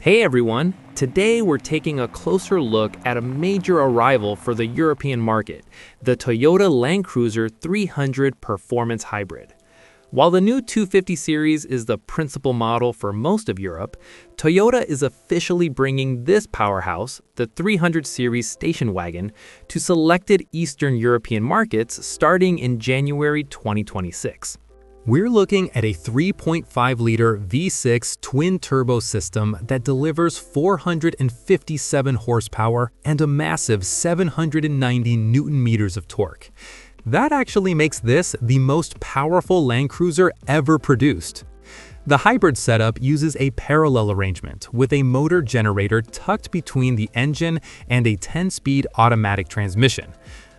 Hey everyone! Today we're taking a closer look at a major arrival for the European market, the Toyota Land Cruiser 300 Performance Hybrid. While the new 250 series is the principal model for most of Europe, Toyota is officially bringing this powerhouse, the 300 series station wagon, to selected Eastern European markets starting in January 2026. We're looking at a 3.5-liter V6 twin-turbo system that delivers 457 horsepower and a massive 790 newton-meters of torque. That actually makes this the most powerful Land Cruiser ever produced. The hybrid setup uses a parallel arrangement with a motor generator tucked between the engine and a 10-speed automatic transmission.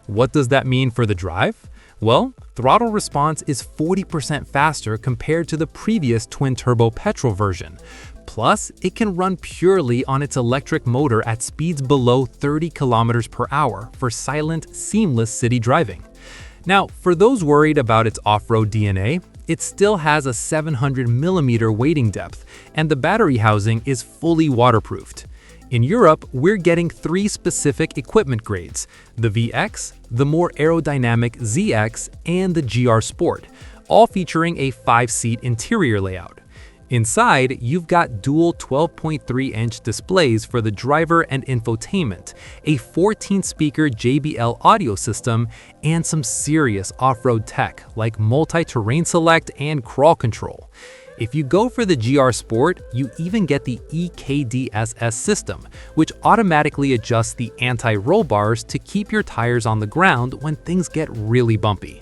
What does that mean for the drive? Well, throttle response is 40% faster compared to the previous twin-turbo petrol version. Plus, it can run purely on its electric motor at speeds below 30 kilometers per hour for silent, seamless city driving. Now, for those worried about its off-road DNA, it still has a 700mm wading depth, and the battery housing is fully waterproofed. In Europe, we're getting three specific equipment grades: the VX, the more aerodynamic ZX, and the GR Sport, all featuring a 5-seat interior layout. Inside, you've got dual 12.3-inch displays for the driver and infotainment, a 14-speaker JBL audio system, and some serious off-road tech like multi-terrain select and crawl control. If you go for the GR Sport, you even get the EKDSS system, which automatically adjusts the anti-roll bars to keep your tires on the ground when things get really bumpy.